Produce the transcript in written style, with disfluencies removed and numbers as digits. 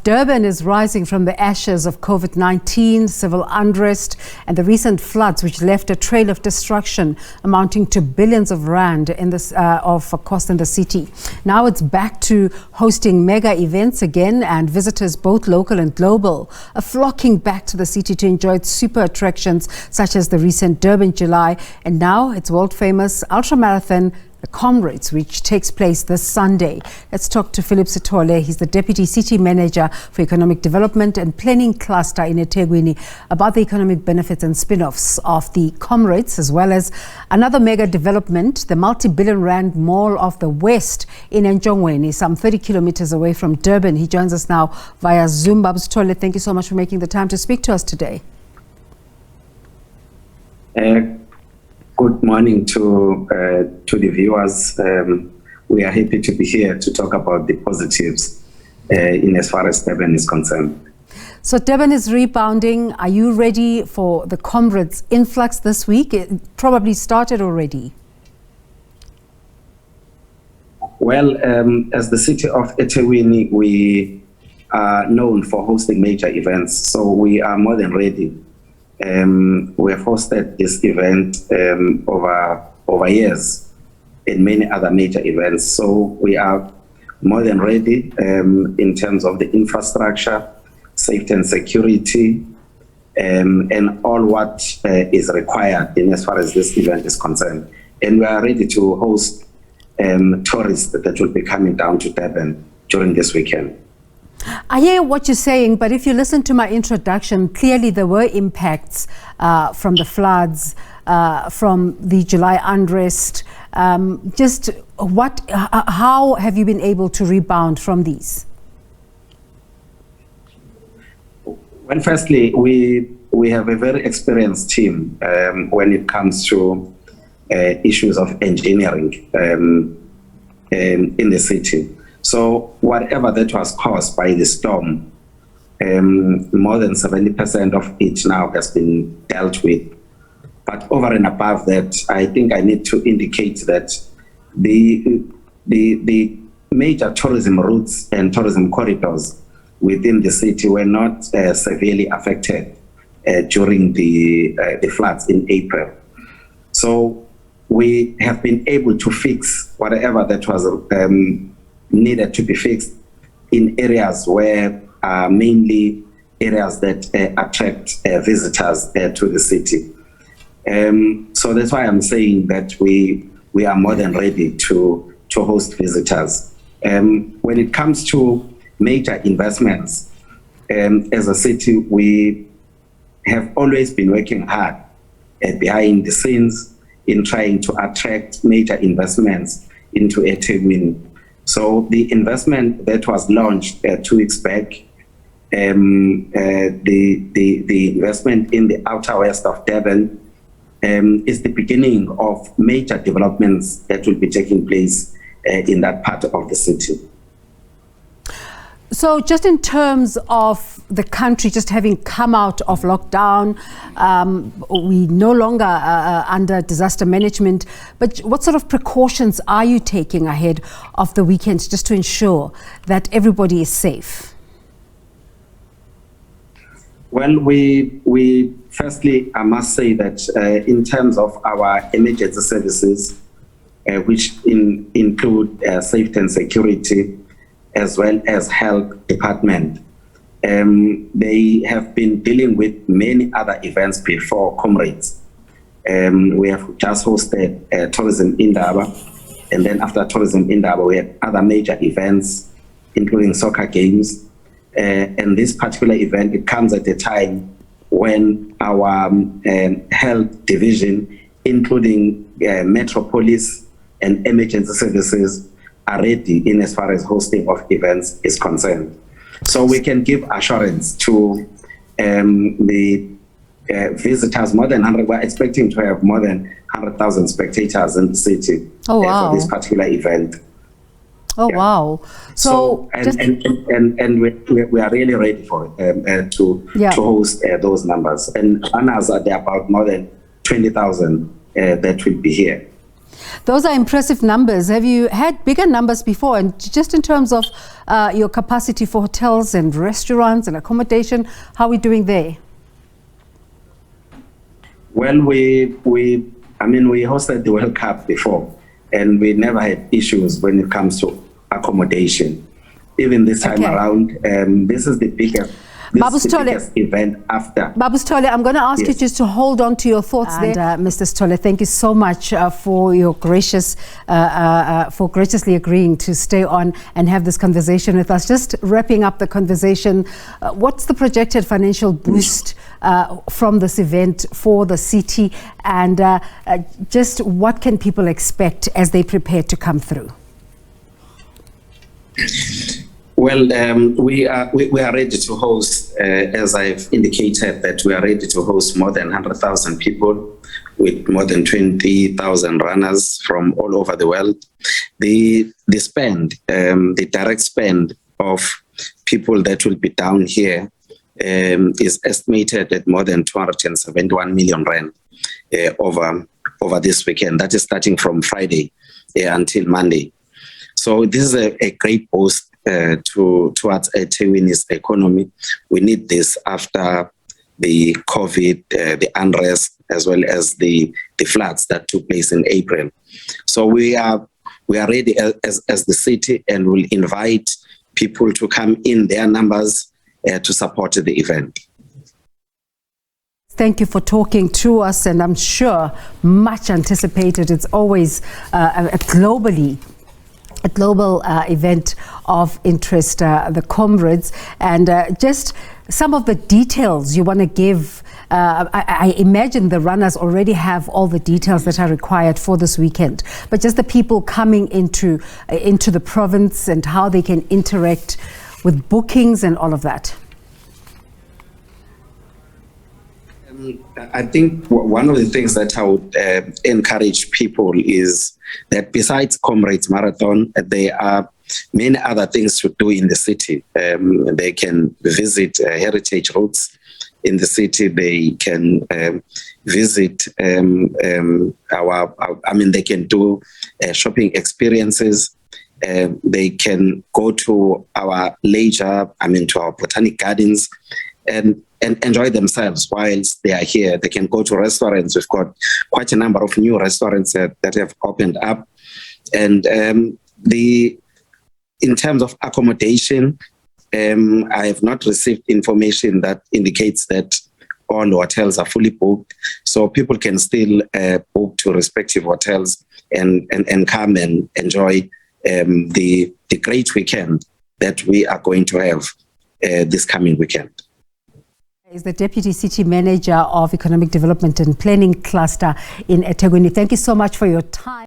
Durban is rising from the ashes of COVID-19, civil unrest, and the recent floods which left a trail of destruction amounting to billions of rand of cost in the city. Now it's back to hosting mega events again, and visitors, both local and global, are flocking back to the city to enjoy its super attractions such as the recent Durban July, and now its world-famous ultra marathon, the Comrades, which takes place this Sunday. Let's talk to Phillip Sithole. He's the Deputy City Manager for Economic Development and Planning Cluster in eThekwini, about the economic benefits and spin-offs of the Comrades, as well as another mega development, the multi-billion rand Mall of the West in eNtshongweni, some 30 kilometers away from Durban. He joins us now via Zoom. Sithole, thank you so much for making the time to speak to us today. Good morning to the viewers. We are happy to be here to talk about the positives in as far as Durban is concerned. So Durban is rebounding. Are you ready for the Comrades influx this week? It probably started already. Well, as the city of eThekwini, we are known for hosting major events, so we are more than ready. We have hosted this event over years in many other major events. So we are more than ready in terms of the infrastructure, safety and security, and all what is required in as far as this event is concerned. And we are ready to host tourists that will be coming down to Durban during this weekend. I hear what you're saying, but if you listen to my introduction, clearly there were impacts from the floods, from the July unrest. How have you been able to rebound from these? Well, firstly, we have a very experienced team when it comes to issues of engineering in the city. So whatever that was caused by the storm, more than 70% of it now has been dealt with. But over and above that, I think I need to indicate that the major tourism routes and tourism corridors within the city were not severely affected during the floods in April. So we have been able to fix whatever that was needed to be fixed in areas where mainly areas that attract visitors to the city. So that's why I'm saying that we are more than ready to host visitors. When it comes to major investments, as a city, we have always been working hard behind the scenes in trying to attract major investments into eThekwini. So the investment that was launched 2 weeks back, the investment in the outer west of Durban, is the beginning of major developments that will be taking place in that part of the city. So just in terms of the country just having come out of lockdown, we no longer under disaster management, but what sort of precautions are you taking ahead of the weekend just to ensure that everybody is safe? Well, we firstly, I must say that in terms of our emergency services, which include safety and security, as well as health department, they have been dealing with many other events before Comrades. We have just hosted Tourism Indaba, and then after Tourism Indaba, we had other major events, including soccer games. And this particular event, it comes at a time when our health division, including Metropolis and emergency services, are ready in as far as hosting of events is concerned. So we can give assurance to the visitors, more than 100, we're expecting to have more than 100,000 spectators in the city for this particular event. Oh, yeah. Wow. So we are really ready for it, to host those numbers. And others are there about more than 20,000 that will be here. Those are impressive numbers. Have you had bigger numbers before? And just in terms of your capacity for hotels and restaurants and accommodation, how are we doing there? Well, we hosted the World Cup before, and we never had issues when it comes to accommodation. Even this time around, this is the biggest. This is the biggest event after. Babu Sithole, I'm going to ask you just to hold on to your thoughts there. Mr. Sithole, thank you so much for your for graciously agreeing to stay on and have this conversation with us. Just wrapping up the conversation, what's the projected financial boost from this event for the city, and just what can people expect as they prepare to come through? Well, we are ready to host, as I've indicated, that we are ready to host more than 100,000 people with more than 20,000 runners from all over the world. The spend, the direct spend of people that will be down here is estimated at more than 271 million rand over this weekend. That is starting from Friday until Monday. So this is a great boost towards eThekwini's economy. We need this after the COVID, the unrest, as well as the floods that took place in April. So we are ready as the city, and will invite people to come in their numbers to support the event. Thank you for talking to us, and I'm sure much anticipated. It's always a global event of interest, the Comrades, and just some of the details you want to give. I imagine the runners already have all the details that are required for this weekend, but just the people coming into the province and how they can interact with bookings and all of that. I think one of the things that I would encourage people is that besides Comrades Marathon, there are many other things to do in the city. They can visit heritage routes in the city. They can visit they can do shopping experiences. They can go to our leisure, to our botanic gardens, and enjoy themselves whilst they are here. They can go to restaurants. We've got quite a number of new restaurants that have opened up. And in terms of accommodation, I have not received information that indicates that all hotels are fully booked. So people can still book to respective hotels and come and enjoy the great weekend that we are going to have this coming weekend. Is the Deputy City Manager of Economic Development and Planning Cluster in eThekwini. Thank you so much for your time.